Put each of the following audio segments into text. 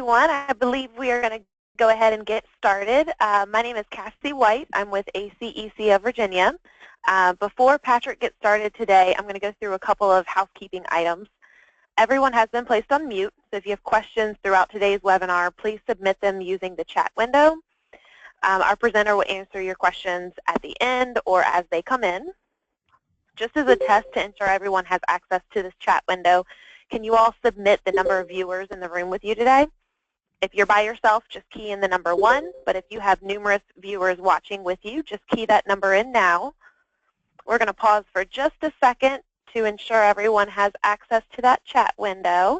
everyone. I believe we are going to go ahead and get started. My name is Cassie White. I'm with ACEC of Virginia. Before Patrick gets started today, I'm going to go through a couple of housekeeping items. Everyone has been placed on mute, so if you have questions throughout today's webinar, please submit them using the chat window. Our presenter will answer your questions at the end or as they come in. Just as a test to ensure everyone has access to this chat window, can you all submit the number of viewers in the room with you today? If you're by yourself, just key in the number 1, but if you have numerous viewers watching with you, just key that number in now. We're going to pause for just a second to ensure everyone has access to that chat window.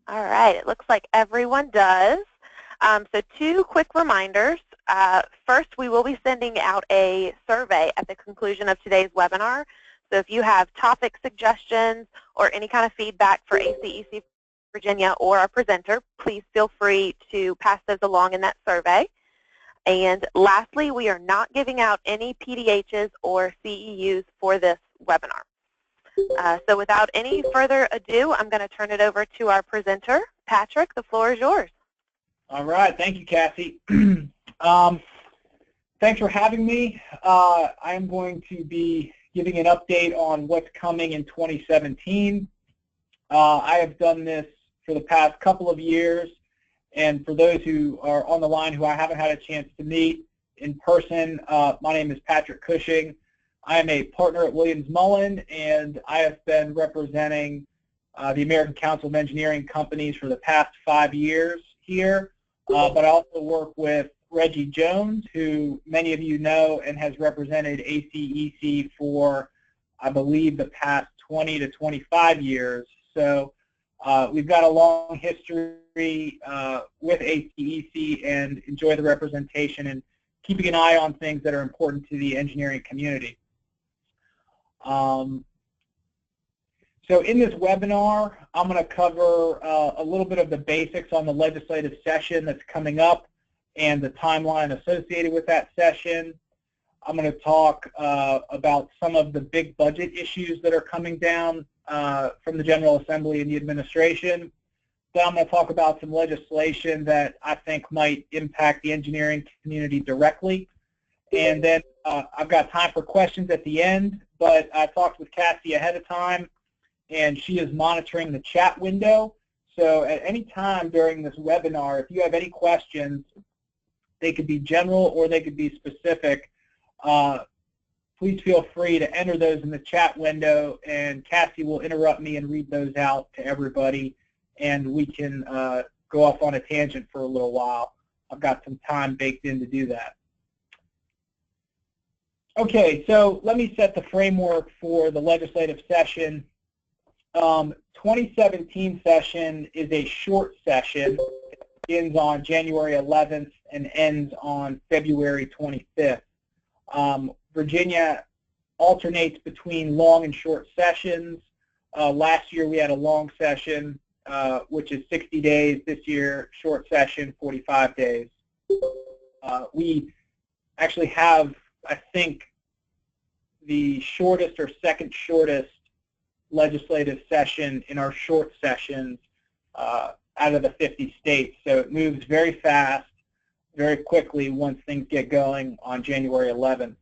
All right, it looks like everyone does. So 2 quick reminders. First, we will be sending out a survey at the conclusion of today's webinar. So if you have topic suggestions or any kind of feedback for ACEC Virginia or our presenter, please feel free to pass those along in that survey. And lastly, we are not giving out any PDHs or CEUs for this webinar. So without any further ado, I'm going to turn it over to our presenter. Patrick, the floor is yours. All right. Thank you, Cassie. Thanks for having me. I'm going to be giving an update on what's coming in 2017. I have done this for the past couple of years, and for those who are on the line who I haven't had a chance to meet in person, my name is Patrick Cushing. I am a partner at Williams Mullen, and I have been representing the American Council of Engineering Companies for the past 5 years here, but I also work with Reggie Jones, who many of you know and has represented ACEC for, I believe, the past 20 to 25 years. So we've got a long history with ACEC and enjoy the representation and keeping an eye on things that are important to the engineering community. So in this webinar, I'm going to cover a little bit of the basics on the legislative session that's coming up and the timeline associated with that session. I'm going to talk about some of the big budget issues that are coming down from the General Assembly and the administration. Then I'm going to talk about some legislation that I think might impact the engineering community directly. And then I've got time for questions at the end, but I talked with Cassie ahead of time, and she is monitoring the chat window. So at any time during this webinar, if you have any questions, they could be general or they could be specific. Please feel free to enter those in the chat window, and Cassie will interrupt me and read those out to everybody, and we can go off on a tangent for a little while. I've got some time baked in to do that. Okay, so let me set the framework for the legislative session. 2017 session is a short session. It begins on January 11th and ends on February 25th. Virginia alternates between long and short sessions. Last year we had a long session, which is 60 days. This year, short session, 45 days. We actually have, I think, the shortest or second shortest legislative session in our short sessions out of the 50 states. So it moves very fast, very quickly once things get going on January 11th.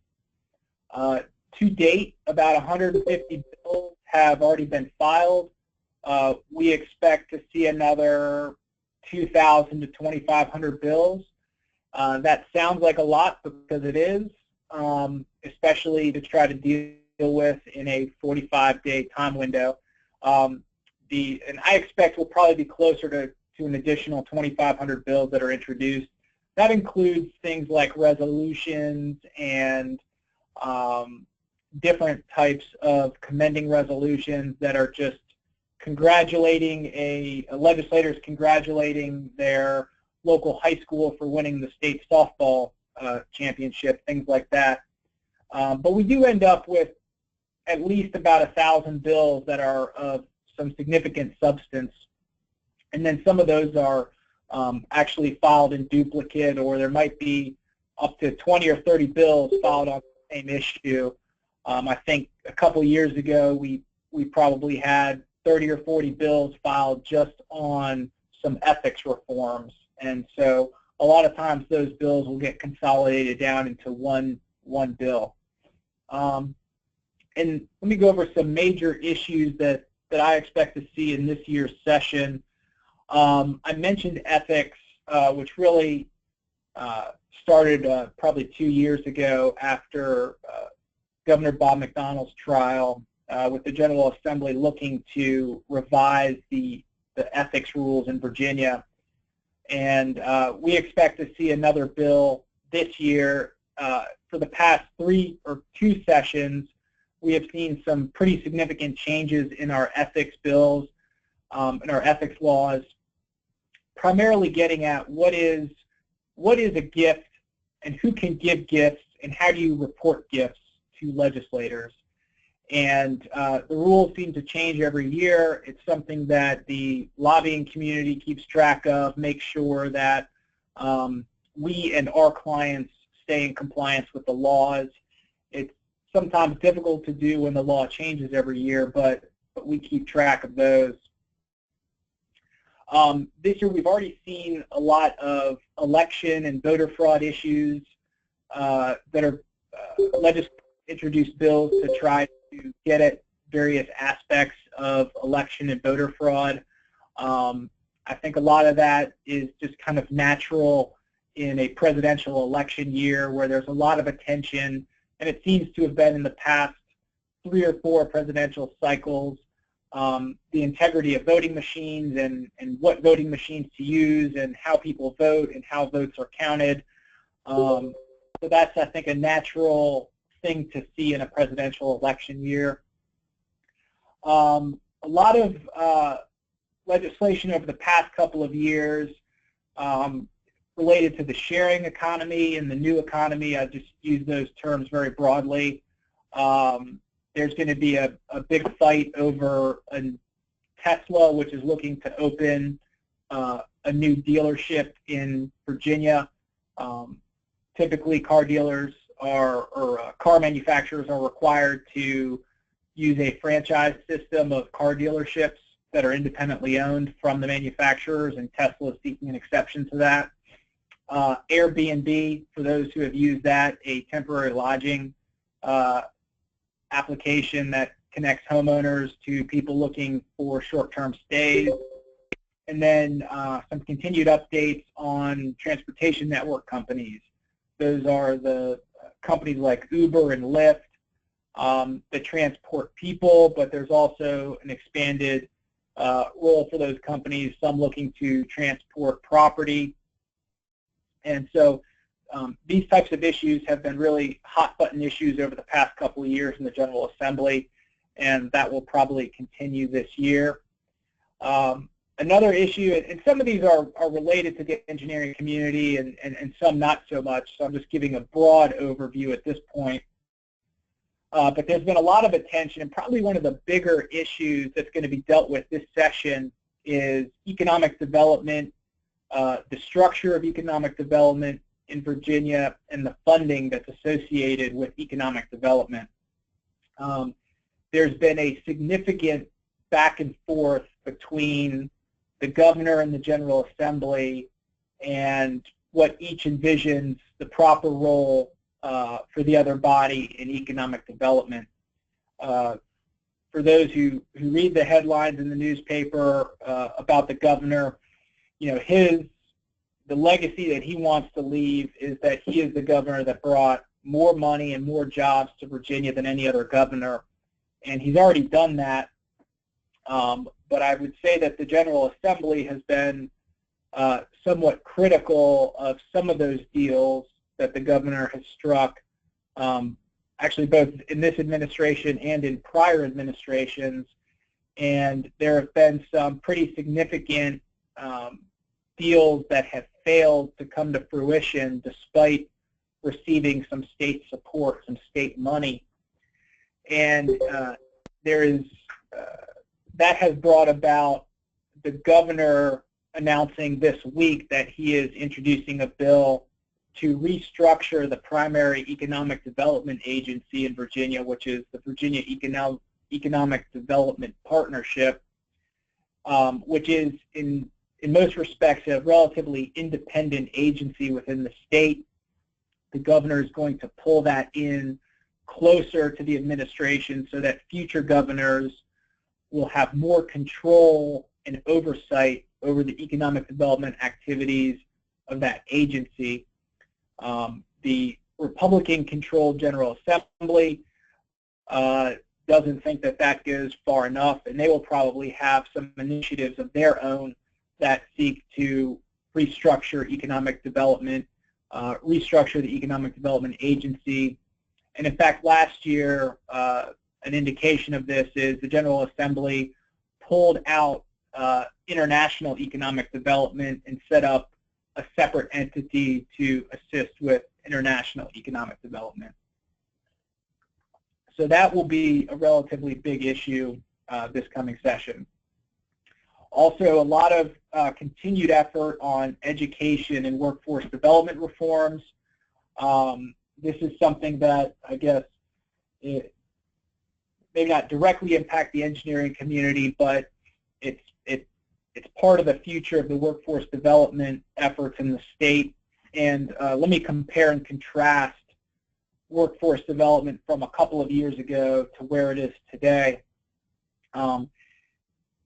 To date, about 150 bills have already been filed. We expect to see another 2,000 to 2,500 bills. That sounds like a lot because it is, especially to try to deal with in a 45-day time window. And I expect we'll probably be closer to an additional 2,500 bills that are introduced. That includes things like resolutions and different types of commending resolutions that are just congratulating legislators congratulating their local high school for winning the state softball championship, things like that. But we do end up with at least about 1,000 bills that are of some significant substance, and then some of those are actually filed in duplicate, or there might be up to 20 or 30 bills filed on the same issue. I think a couple years ago we probably had 30 or 40 bills filed just on some ethics reforms, and so a lot of times those bills will get consolidated down into one bill. And let me go over some major issues that I expect to see in this year's session. I mentioned ethics, which really started probably 2 years ago after Governor Bob McDonnell's trial, with the General Assembly looking to revise the ethics rules in Virginia. And we expect to see another bill this year. For the past 2 sessions, we have seen some pretty significant changes in our ethics bills, in our ethics laws, primarily getting at what is a gift and who can give gifts and how do you report gifts to legislators. And the rules seem to change every year. It's something that the lobbying community keeps track of, make sure that we and our clients stay in compliance with the laws. It's sometimes difficult to do when the law changes every year, but we keep track of those. This year we've already seen a lot of election and voter fraud issues that are introduced bills to try to get at various aspects of election and voter fraud. I think a lot of that is just kind of natural in a presidential election year where there's a lot of attention, and it seems to have been in the past 3 or 4 presidential cycles. The integrity of voting machines and what voting machines to use and how people vote and how votes are counted. So that's, I think, a natural thing to see in a presidential election year. A lot of legislation over the past couple of years related to the sharing economy and the new economy. I just use those terms very broadly. There's going to be a big fight over Tesla, which is looking to open a new dealership in Virginia. Typically, car dealers or car manufacturers are required to use a franchise system of car dealerships that are independently owned from the manufacturers, and Tesla is seeking an exception to that. Airbnb, for those who have used that, a temporary lodging application that connects homeowners to people looking for short-term stays. And then some continued updates on transportation network companies. Those are the companies like Uber and Lyft that transport people, but there's also an expanded role for those companies, some looking to transport property. And so these types of issues have been really hot-button issues over the past couple of years in the General Assembly, and that will probably continue this year. Another issue, and some of these are related to the engineering community and some not so much, so I'm just giving a broad overview at this point. But there's been a lot of attention, and probably one of the bigger issues that's going to be dealt with this session is economic development, the structure of economic development in Virginia, and the funding that's associated with economic development. There's been a significant back and forth between the governor and the General Assembly and what each envisions the proper role for the other body in economic development. For those who read the headlines in the newspaper about the governor, you know, the legacy that he wants to leave is that he is the governor that brought more money and more jobs to Virginia than any other governor, and he's already done that. But I would say that the General Assembly has been somewhat critical of some of those deals that the governor has struck, actually both in this administration and in prior administrations. And there have been some pretty significant deals that have failed to come to fruition despite receiving some state support, some state money. And that has brought about the governor announcing this week that he is introducing a bill to restructure the primary economic development agency in Virginia, which is the Virginia Economic Development Partnership, which is in most respects a relatively independent agency within the state. The governor is going to pull that in closer to the administration so that future governors will have more control and oversight over the economic development activities of that agency. The Republican-controlled General Assembly doesn't think that that goes far enough, and they will probably have some initiatives of their own that seek to restructure economic development, restructure the Economic Development Agency. And in fact, last year, an indication of this is the General Assembly pulled out international economic development and set up a separate entity to assist with international economic development. So that will be a relatively big issue this coming session. Also, a lot of continued effort on education and workforce development reforms. This is something that I guess it may not directly impact the engineering community, but it's part of the future of the workforce development efforts in the state. And let me compare and contrast workforce development from a couple of years ago to where it is today. I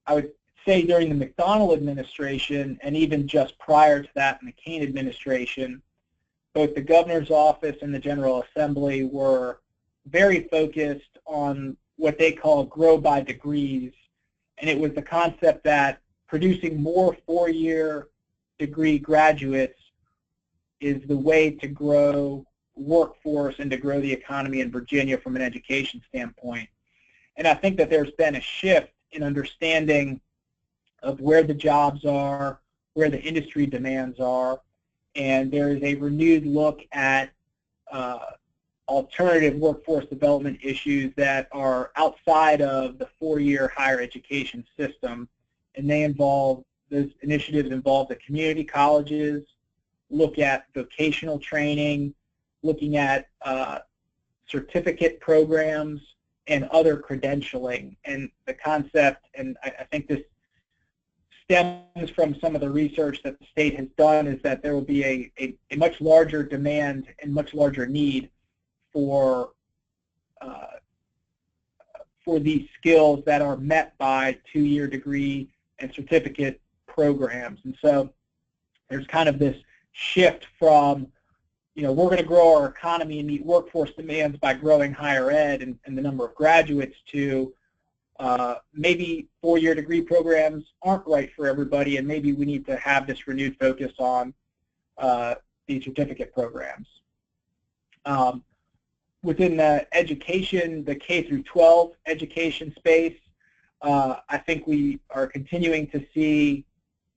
would say during the McDonnell administration, and even just prior to that in the Kane administration, both the governor's office and the General Assembly were very focused on what they call grow by degrees. And it was the concept that producing more four-year degree graduates is the way to grow workforce and to grow the economy in Virginia from an education standpoint. And I think that there's been a shift in understanding of where the jobs are, where the industry demands are, and there is a renewed look at alternative workforce development issues that are outside of the four-year higher education system. And those initiatives involve the community colleges, look at vocational training, looking at certificate programs, and other credentialing. And the concept, and I think this stems from some of the research that the state has done, is that there will be a much larger demand and much larger need for these skills that are met by two-year degree and certificate programs. And so there's kind of this shift from, we're going to grow our economy and meet workforce demands by growing higher ed and the number of graduates to maybe four-year degree programs aren't right for everybody, and maybe we need to have this renewed focus on these certificate programs. Within the education, the K through 12 education space, I think we are continuing to see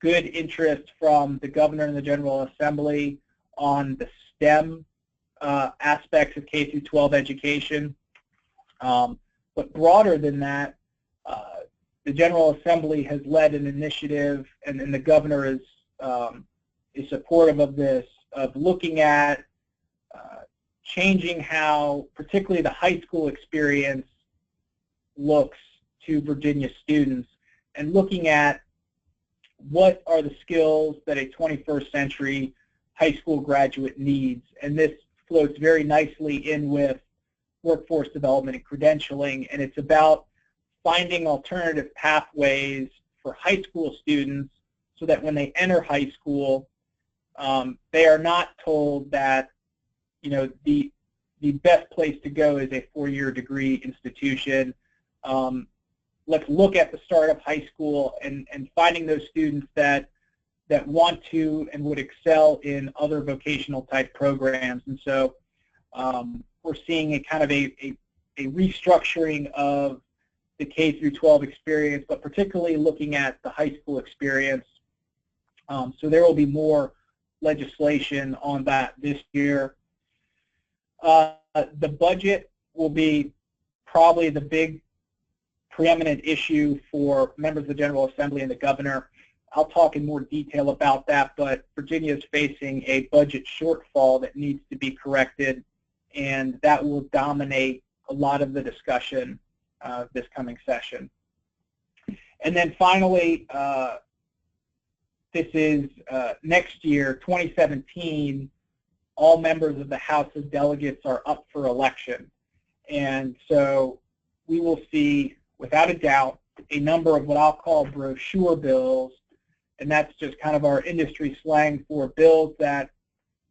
good interest from the governor and the General Assembly on the STEM aspects of K through 12 education. But broader than that, the General Assembly has led an initiative, and the governor is supportive of this, of looking at changing how particularly the high school experience looks to Virginia students, and looking at what are the skills that a 21st century high school graduate needs. And this floats very nicely in with workforce development and credentialing, and it's about finding alternative pathways for high school students so that when they enter high school, they are not told that the best place to go is a four-year degree institution. Let's look at the start of high school and finding those students that want to and would excel in other vocational type programs. And so we're seeing a kind of a restructuring of the K through 12 experience, but particularly looking at the high school experience. So there will be more legislation on that this year. The budget will be probably the big preeminent issue for members of the General Assembly and the governor. I'll talk in more detail about that, but Virginia is facing a budget shortfall that needs to be corrected, and that will dominate a lot of the discussion this coming session. And then finally, this is next year, 2017, all members of the House of Delegates are up for election. And so we will see, without a doubt, a number of what I'll call brochure bills, and that's just kind of our industry slang for bills that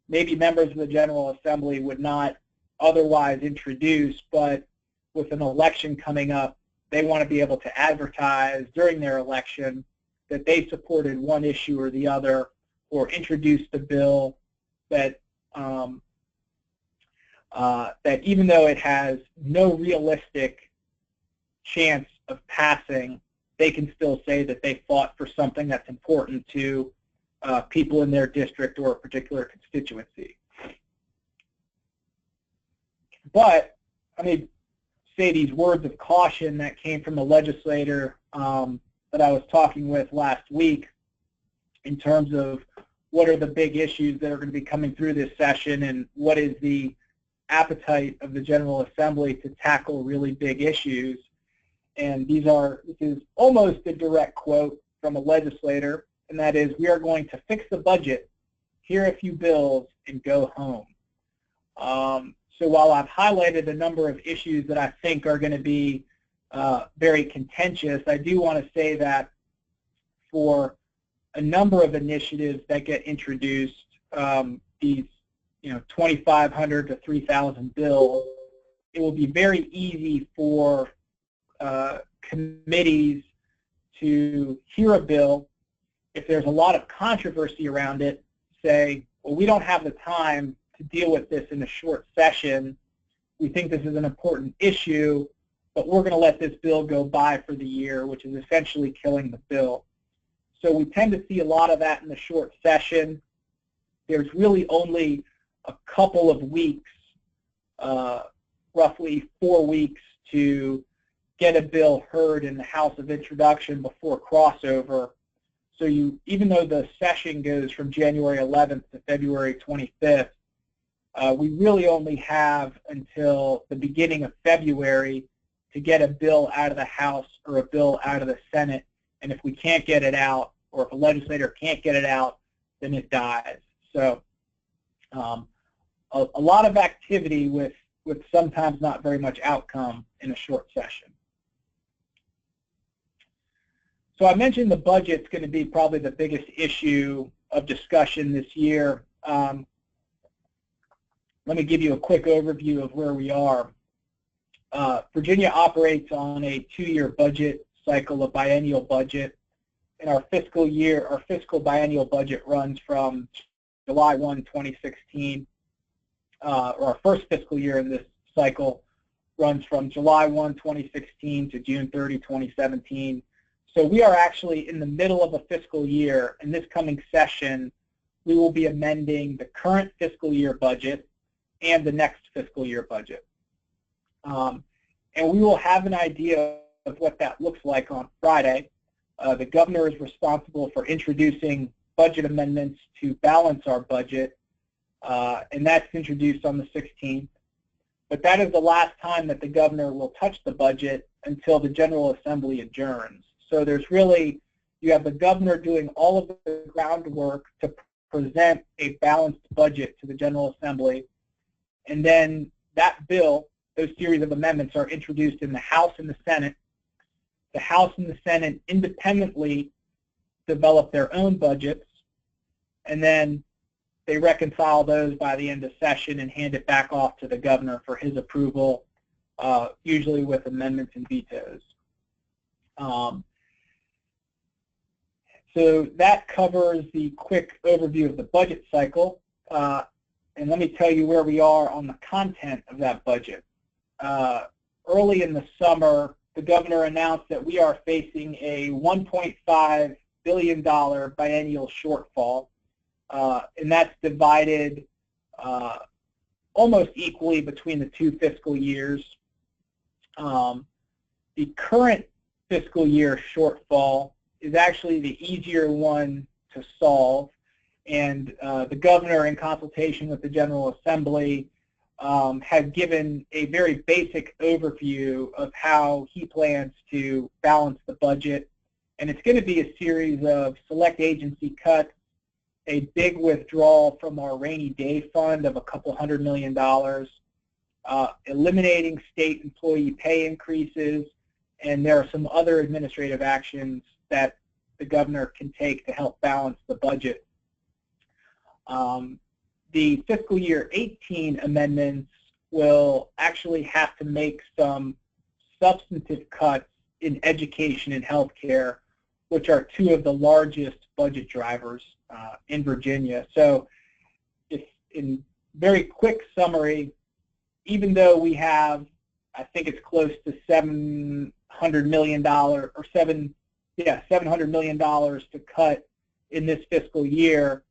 maybe members of the General Assembly would not otherwise introduce, but with an election coming up, they want to be able to advertise during their election that they supported one issue or the other, or introduced a bill that that even though it has no realistic chance of passing, they can still say that they fought for something that's important to people in their district or a particular constituency. But I mean, say these words of caution that came from a legislator that I was talking with last week in terms of what are the big issues that are going to be coming through this session and what is the appetite of the General Assembly to tackle really big issues. And this is almost a direct quote from a legislator, and that is, we are going to fix the budget, hear a few bills, and go home. So while I've highlighted a number of issues that I think are going to be very contentious, I do want to say that for a number of initiatives that get introduced, these 2,500 to 3,000 bills, it will be very easy for committees to hear a bill. If there's a lot of controversy around it, say, well, we don't have the time to deal with this in a short session. We think this is an important issue, but we're going to let this bill go by for the year, which is essentially killing the bill. So we tend to see a lot of that in the short session. There's really only a couple of weeks, roughly 4 weeks, to get a bill heard in the House of Introduction before crossover. So even though the session goes from January 11th to February 25th, we really only have until the beginning of February to get a bill out of the House or a bill out of the Senate. And if we can't get it out, or if a legislator can't get it out, then it dies. So a lot of activity with sometimes not very much outcome in a short session. So I mentioned the budget's going to be probably the biggest issue of discussion this year. Let me give you a quick overview of where we are. Virginia operates on a 2-year budget cycle, a biennial budget, and our fiscal biennial budget runs from July 1, 2016, or our first fiscal year in this cycle runs from July 1, 2016 to June 30, 2017. So we are actually in the middle of a fiscal year. In this coming session, we will be amending the current fiscal year budget and the next fiscal year budget. And we will have an idea of what that looks like on Friday. The governor is responsible for introducing budget amendments to balance our budget, and that's introduced on the 16th. But that is the last time that the governor will touch the budget until the General Assembly adjourns. So there's really, you have the governor doing all of the groundwork to present a balanced budget to the General Assembly, and then that bill, those series of amendments, are introduced in the House and the Senate. The House and the Senate independently develop their own budgets, and then they reconcile those by the end of session and hand it back off to the governor for his approval, usually with amendments and vetoes. So that covers the quick overview of the budget cycle. And let me tell you where we are on the content of that budget. Early in the summer, the governor announced that we are facing a $1.5 billion biennial shortfall, and that's divided almost equally between the 2 fiscal years. The current fiscal year shortfall is actually the easier one to solve, and the governor, in consultation with the General Assembly, has given a very basic overview of how he plans to balance the budget. And it's going to be a series of select agency cuts, a big withdrawal from our rainy day fund of a couple $100 million, eliminating state employee pay increases, and there are some other administrative actions that the governor can take to help balance the budget. The fiscal year 18 amendments will actually have to make some substantive cuts in education and healthcare, which are two of the largest budget drivers in Virginia. So, if in very quick summary, even though we have, I think it's close to $700 million $700 million to cut in this fiscal year,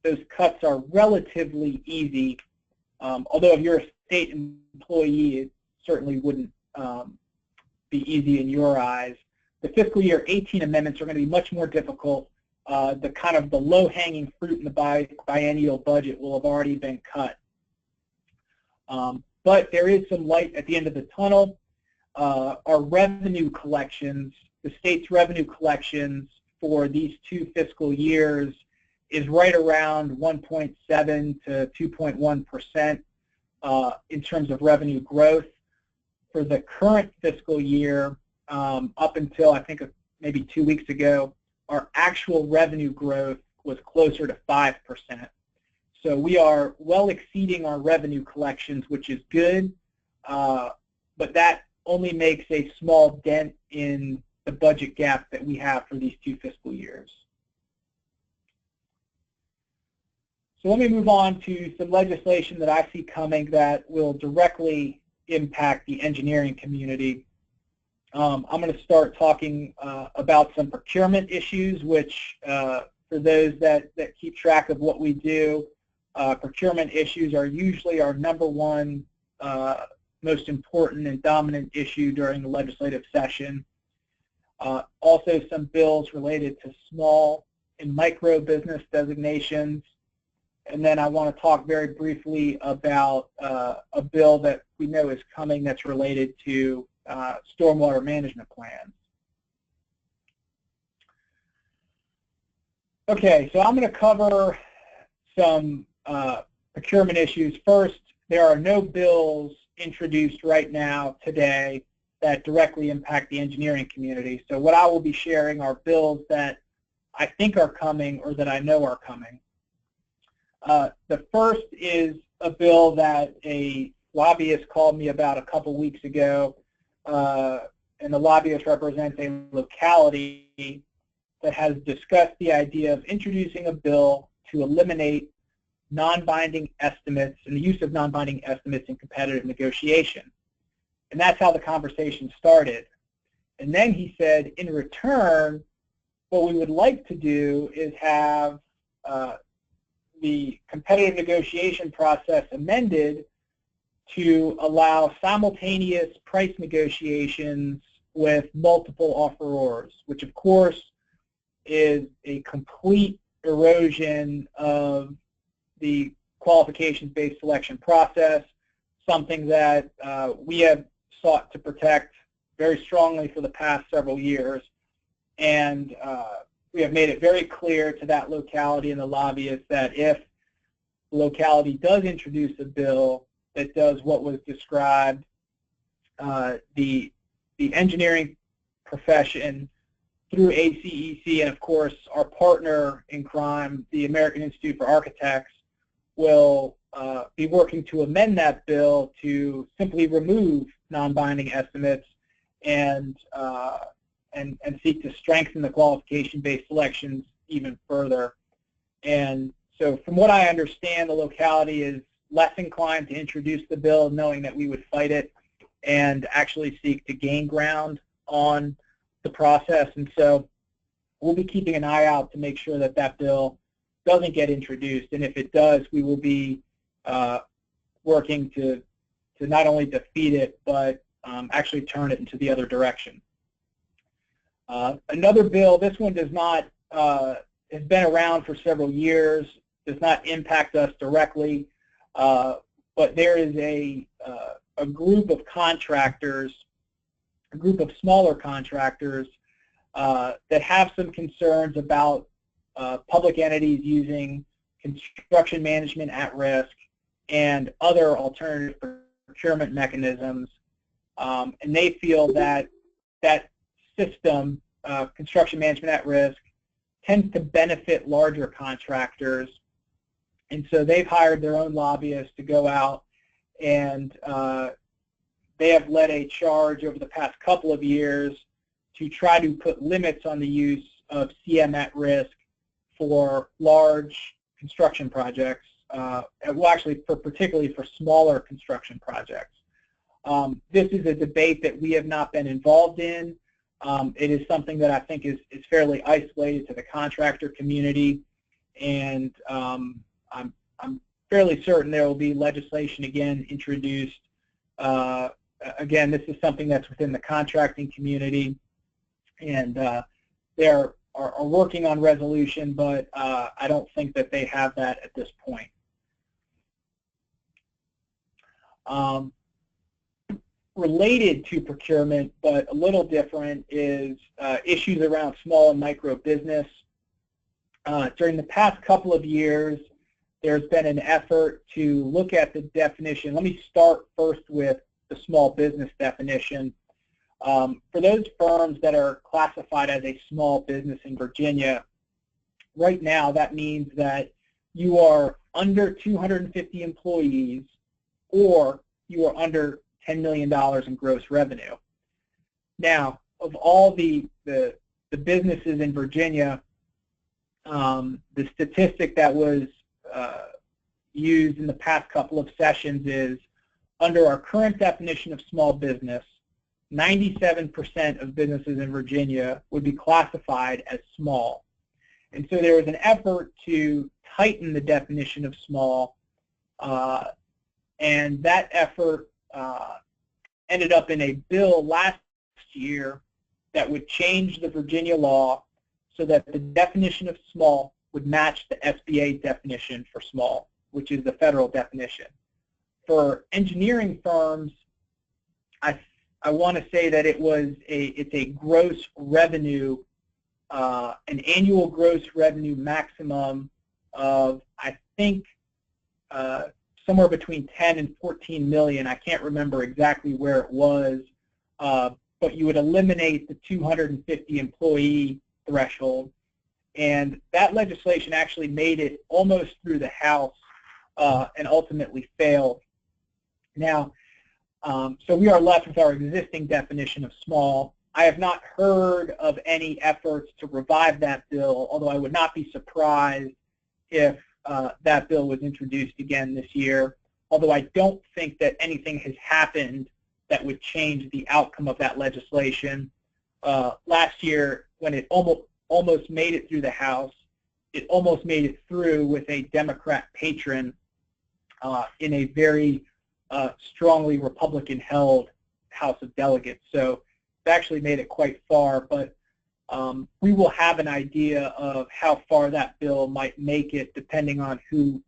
those cuts are relatively easy. Although if you're a state employee, it certainly wouldn't be easy in your eyes. The fiscal year 18 amendments are going to be much more difficult. The low-hanging fruit in the biennial budget will have already been cut. But there is some light at the end of the tunnel. Our revenue collections, the state's revenue collections for these two fiscal years is right around 1.7 to 2.1% in terms of revenue growth. For the current fiscal year, up until I think maybe 2 weeks ago, our actual revenue growth was closer to 5%. So we are well exceeding our revenue collections, which is good, but that only makes a small dent in the budget gap that we have for these two fiscal years. So let me move on to some legislation that I see coming that will directly impact the engineering community. I'm going to start talking about some procurement issues, which for those that keep track of what we do, procurement issues are usually our number one most important and dominant issue during the legislative session. Also some bills related to small and micro business designations. And then I want to talk very briefly about a bill that we know is coming that's related to stormwater management plans. Okay, so I'm going to cover some procurement issues. First, there are no bills introduced right now today that directly impact the engineering community. So what I will be sharing are bills that I think are coming or that I know are coming. The first is a bill that a lobbyist called me about a couple weeks ago, and the lobbyist represents a locality that has discussed the idea of introducing a bill to eliminate non-binding estimates and the use of non-binding estimates in competitive negotiation. And that's how the conversation started. And then he said, in return, what we would like to do is have the competitive negotiation process amended to allow simultaneous price negotiations with multiple offerors, which of course is a complete erosion of the qualifications-based selection process, something that we have sought to protect very strongly for the past several years. And we have made it very clear to that locality and the lobbyists that if the locality does introduce a bill that does what was described, the engineering profession through ACEC and, of course, our partner in crime, the American Institute for Architects, will be working to amend that bill to simply remove non-binding estimates and seek to strengthen the qualification-based selections even further. And so from what I understand, the locality is less inclined to introduce the bill, knowing that we would fight it and actually seek to gain ground on the process. And so we'll be keeping an eye out to make sure that that bill doesn't get introduced. And if it does, we will be working to not only defeat it, but actually turn it into the other direction. Another bill, this one does not, has been around for several years, does not impact us directly, but there is a group of contractors, a group of smaller contractors that have some concerns about public entities using construction management at risk and other alternative procurement mechanisms, and they feel that that system, construction management at risk, tends to benefit larger contractors, and so they've hired their own lobbyists to go out, and they have led a charge over the past couple of years to try to put limits on the use of CM at risk for large construction projects, well, actually, particularly for smaller construction projects. This is a debate that we have not been involved in. It is something that I think is fairly isolated to the contractor community, and I'm fairly certain there will be legislation again introduced. Again, this is something that's within the contracting community, and they are working on resolution, but I don't think that they have that at this point. Related to procurement, but a little different, is issues around small and micro business. During the past couple of years, there's been an effort to look at the definition. Let me start first with the small business definition. For those firms that are classified as a small business in Virginia, right now that means that you are under 250 employees or you are under $10 million in gross revenue. Now, of all the businesses in Virginia, the statistic that was used in the past couple of sessions is, under our current definition of small business, 97% of businesses in Virginia would be classified as small. And so there was an effort to tighten the definition of small, and that effort ended up in a bill last year that would change the Virginia law so that the definition of small would match the SBA definition for small, which is the federal definition. For engineering firms, I want to say that it's a gross revenue, an annual gross revenue maximum of, I think, somewhere between 10 and 14 million. I can't remember exactly where it was, but you would eliminate the 250 employee threshold, and that legislation actually made it almost through the House and ultimately failed. Now, so we are left with our existing definition of small. I have not heard of any efforts to revive that bill, although I would not be surprised if that bill was introduced again this year, although I don't think that anything has happened that would change the outcome of that legislation. Last year, when it almost made it through the House, it almost made it through with a Democrat patron in a very strongly Republican-held House of Delegates. So it actually made it quite far, but we will have an idea of how far that bill might make it depending on who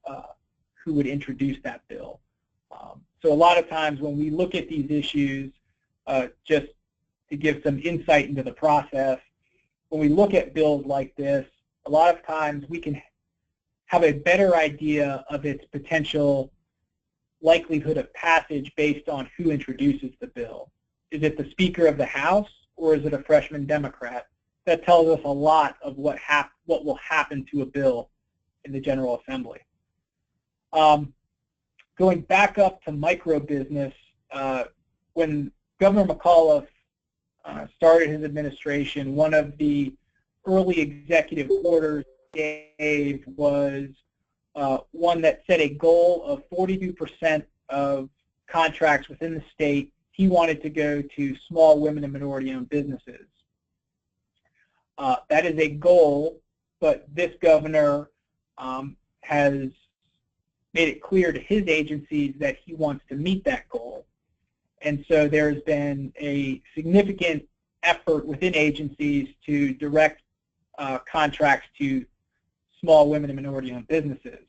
would introduce that bill. So a lot of times when we look at these issues, just to give some insight into the process, when we look at bills like this, a lot of times we can have a better idea of its potential likelihood of passage based on who introduces the bill. Is it the Speaker of the House, or is it a freshman Democrat? That tells us a lot of what will happen to a bill in the General Assembly. Going back up to micro business, when Governor McAuliffe started his administration, one of the early executive orders he gave was one that set a goal of 42% of contracts within the state he wanted to go to small women and minority-owned businesses. That is a goal, but this governor has made it clear to his agencies that he wants to meet that goal. And so there's been a significant effort within agencies to direct contracts to small women and minority-owned businesses.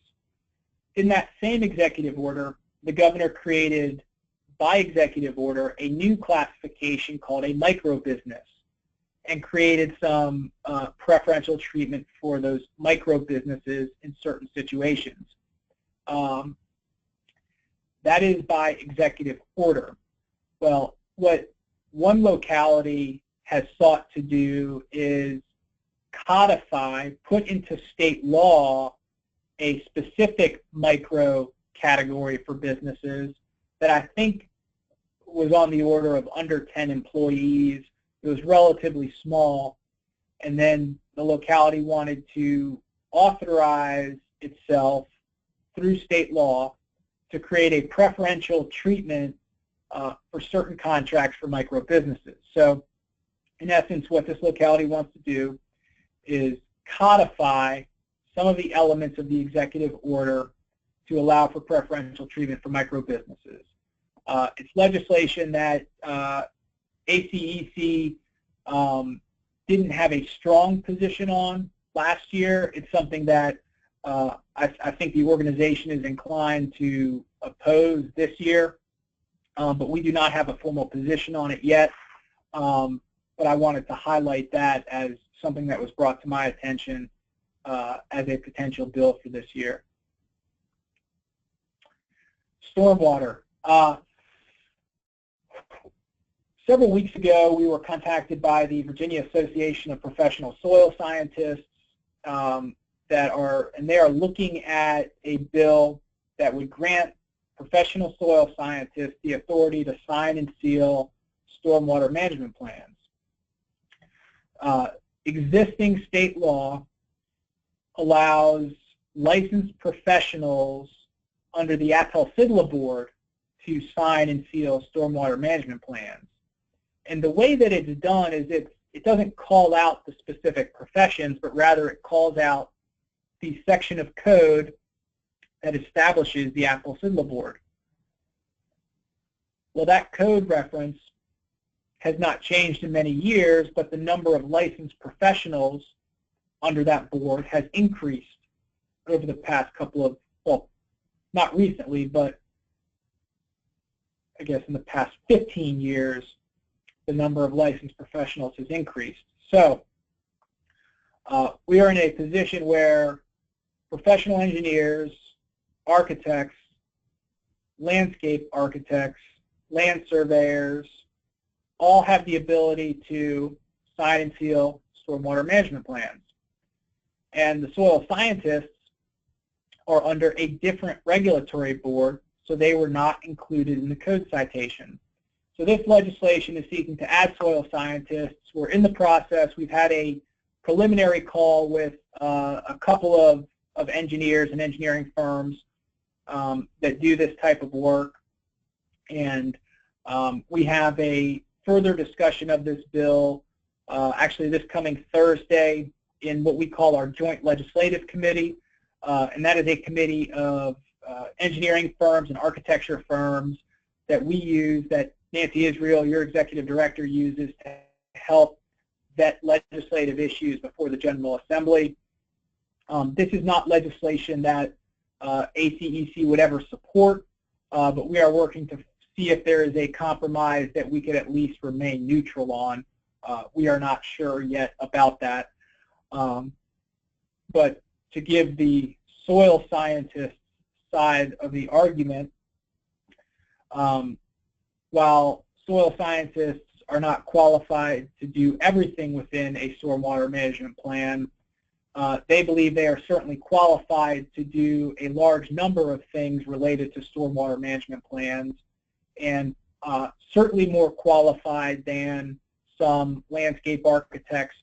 In that same executive order, the governor created, by executive order, a new classification called a micro-business and created some preferential treatment for those micro-businesses in certain situations. That is by executive order. Well, what one locality has sought to do is codify, put into state law, a specific micro category for businesses that I think was on the order of under 10 employees. It was relatively small, and then the locality wanted to authorize itself through state law to create a preferential treatment for certain contracts for micro businesses. So in essence, what this locality wants to do is codify some of the elements of the executive order to allow for preferential treatment for micro businesses. It's legislation that ACEC didn't have a strong position on last year. It's something that I think the organization is inclined to oppose this year, but we do not have a formal position on it yet. But I wanted to highlight that as something that was brought to my attention as a potential bill for this year. Stormwater. Several weeks ago, we were contacted by the Virginia Association of Professional Soil Scientists they are looking at a bill that would grant professional soil scientists the authority to sign and seal stormwater management plans. Existing state law allows licensed professionals under the Appel-Sidla board to sign and seal stormwater management plans. And the way that it's done is it doesn't call out the specific professions, but rather it calls out the section of code that establishes the Appel-Sidla board. Well, that code reference has not changed in many years, but the number of licensed professionals under that board has increased over the past couple of, well, not recently, but I guess in the past 15 years, the number of licensed professionals has increased. So we are in a position where professional engineers, architects, landscape architects, land surveyors, all have the ability to sign and seal stormwater management plans. And the soil scientists are under a different regulatory board, so they were not included in the code citation. So this legislation is seeking to add soil scientists. We're in the process. We've had a preliminary call with a couple of engineers and engineering firms that do this type of work. And we have a further discussion of this bill actually this coming Thursday in what we call our Joint Legislative Committee. And that is a committee of engineering firms and architecture firms that we use, that Nancy Israel, your executive director, uses to help vet legislative issues before the General Assembly. This is not legislation that ACEC would ever support, but we are working to see if there is a compromise that we could at least remain neutral on. We are not sure yet about that. But to give the soil scientist side of the argument, while soil scientists are not qualified to do everything within a stormwater management plan, they believe they are certainly qualified to do a large number of things related to stormwater management plans, and certainly more qualified than some landscape architects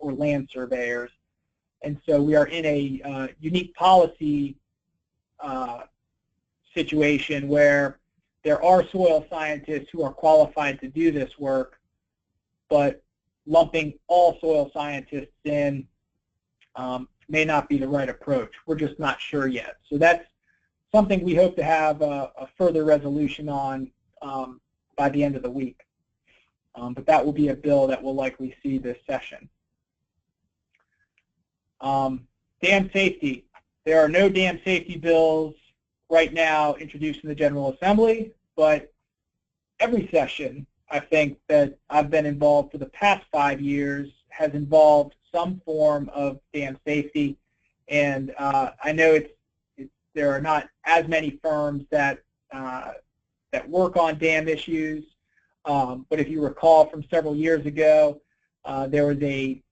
or land surveyors. And so we are in a unique policy situation where there are soil scientists who are qualified to do this work, but lumping all soil scientists in may not be the right approach. We're just not sure yet. So that's something we hope to have a further resolution on by the end of the week. but that will be a bill that will likely see this session. Dam safety. There are no dam safety bills right now introduced in the General Assembly, but every session, I think, that I've been involved for the past 5 years has involved some form of dam safety. And I know there are not as many firms that work on dam issues, but if you recall from several years ago, there was a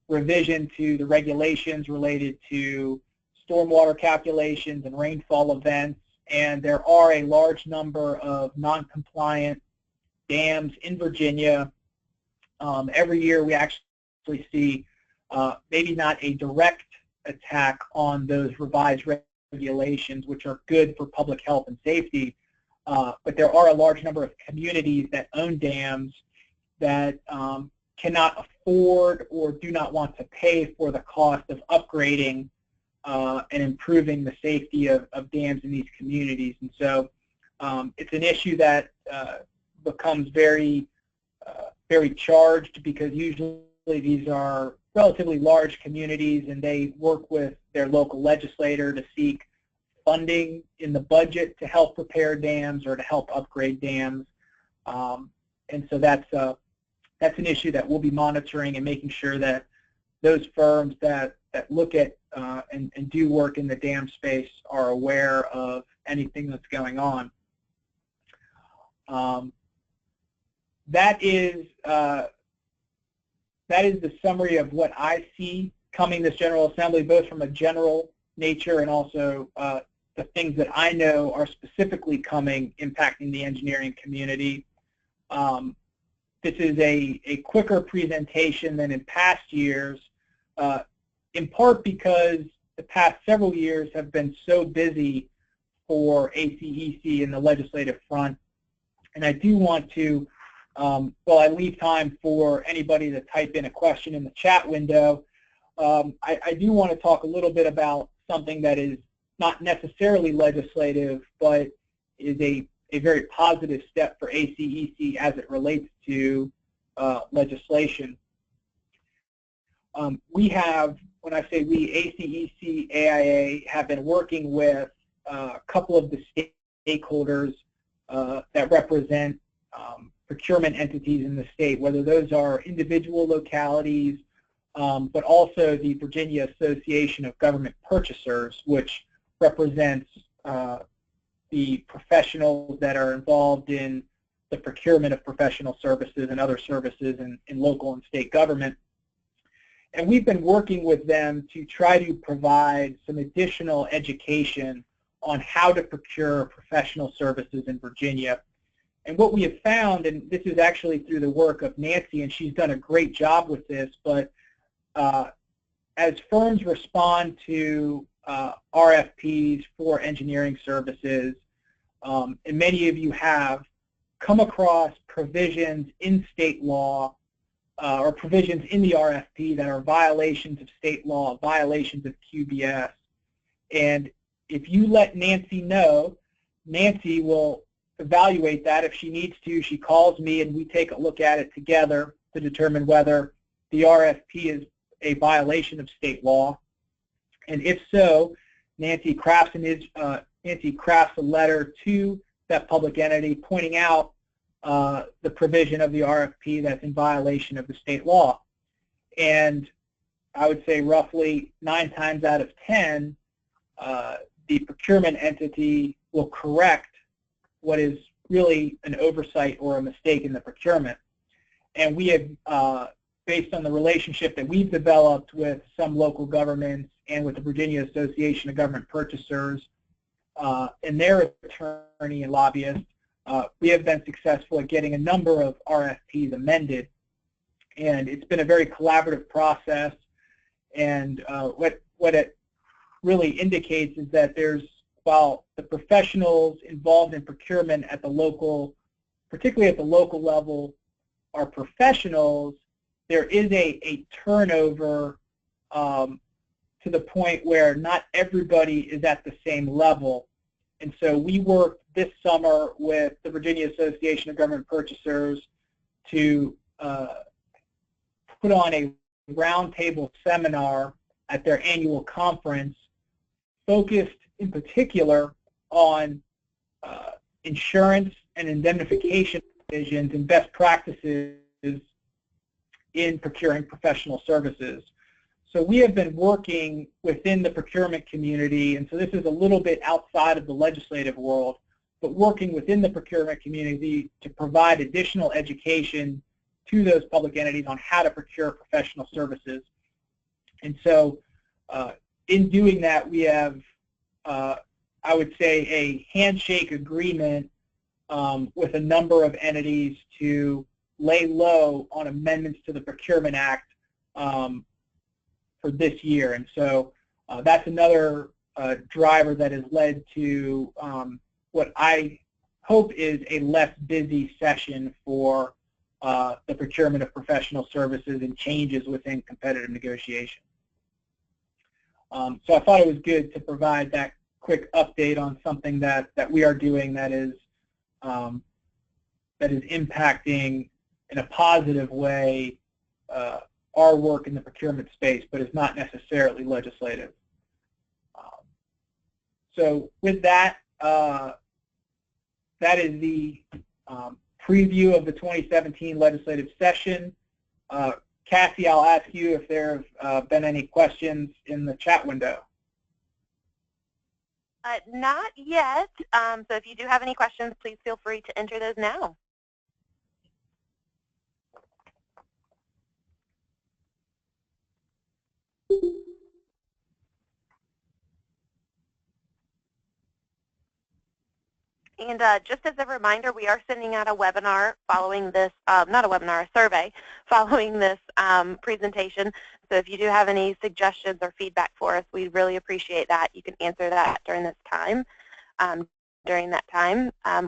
revision to the regulations related to stormwater calculations and rainfall events, and there are a large number of non-compliant dams in Virginia. Every year we actually see maybe not a direct attack on those revised regulations, which are good for public health and safety, but there are a large number of communities that own dams that cannot afford or do not want to pay for the cost of upgrading and improving the safety of dams in these communities. And so it's an issue that becomes very charged, because usually these are relatively large communities and they work with their local legislator to seek funding in the budget to help repair dams or to help upgrade dams. And so that's an issue that we'll be monitoring and making sure that those firms that look at and do work in the dam space are aware of anything that's going on. That is the summary of what I see coming this General Assembly, both from a general nature and also the things that I know are specifically coming impacting the engineering community. This is a quicker presentation than in past years, in part because the past several years have been so busy for ACEC in the legislative front. And I do want to, while I leave time for anybody to type in a question in the chat window, I do want to talk a little bit about something that is not necessarily legislative, but is a very positive step for ACEC as it relates to legislation. We have, when I say we, ACEC, AIA, have been working with a couple of the stakeholders that represent procurement entities in the state, whether those are individual localities, but also the Virginia Association of Government Purchasers, which represents the professionals that are involved in the procurement of professional services and other services in local and state government. And we've been working with them to try to provide some additional education on how to procure professional services in Virginia. And what we have found, and this is actually through the work of Nancy, and she's done a great job with this, but as firms respond to RFPs for engineering services, and many of you have come across provisions in state law or provisions in the RFP that are violations of state law, violations of QBS. And if you let Nancy know, Nancy will evaluate that. If she needs to, she calls me and we take a look at it together to determine whether the RFP is a violation of state law. And if so, Nancy crafts a letter to that public entity pointing out the provision of the RFP that's in violation of the state law. And I would say roughly 9 times out of 10, the procurement entity will correct what is really an oversight or a mistake in the procurement. And we have, based on the relationship that we've developed with some local governments and with the Virginia Association of Government Purchasers and their attorney and lobbyist, we have been successful at getting a number of RFPs amended. And it's been a very collaborative process. And what it really indicates is that there's, while the professionals involved in procurement at the local, particularly at the local level, are professionals, there is a turnover to the point where not everybody is at the same level. And so we worked this summer with the Virginia Association of Government Purchasers to put on a roundtable seminar at their annual conference focused in particular on insurance and indemnification provisions and best practices in procuring professional services. So we have been working within the procurement community, and so this is a little bit outside of the legislative world, but working within the procurement community to provide additional education to those public entities on how to procure professional services. And so in doing that, we have, I would say, a handshake agreement with a number of entities to lay low on amendments to the Procurement Act for this year. And so that's another driver that has led to what I hope is a less busy session for the procurement of professional services and changes within competitive negotiation. So I thought it was good to provide that quick update on something that we are doing that is impacting in a positive way our work in the procurement space, but is not necessarily legislative. So with that, that is the preview of the 2017 legislative session. Cassie, I'll ask you if there have been any questions in the chat window. Not yet. So if you do have any questions, please feel free to enter those now. And just as a reminder, we are sending out a webinar following this, not a webinar, a survey following this presentation. So if you do have any suggestions or feedback for us, we'd really appreciate that. You can answer that during this time.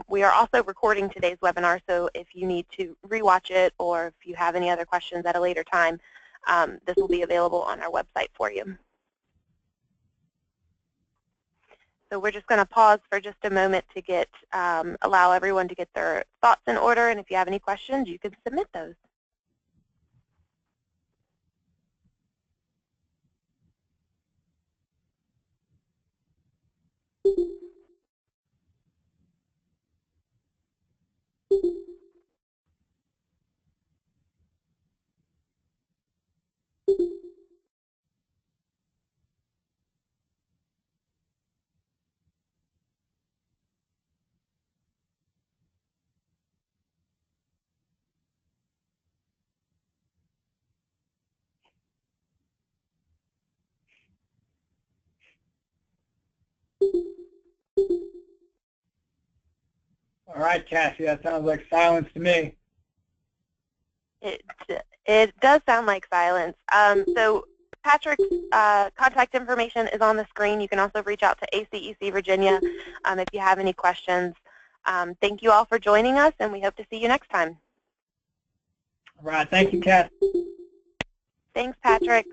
We are also recording today's webinar, so if you need to rewatch it or if you have any other questions at a later time, this will be available on our website for you. So we're just going to pause for just a moment to get allow everyone to get their thoughts in order, and if you have any questions, you can submit those. All right, Cassie, that sounds like silence to me. It does sound like silence. So Patrick's contact information is on the screen. You can also reach out to ACEC Virginia if you have any questions. Thank you all for joining us, and we hope to see you next time. All right, thank you, Cassie. Thanks, Patrick.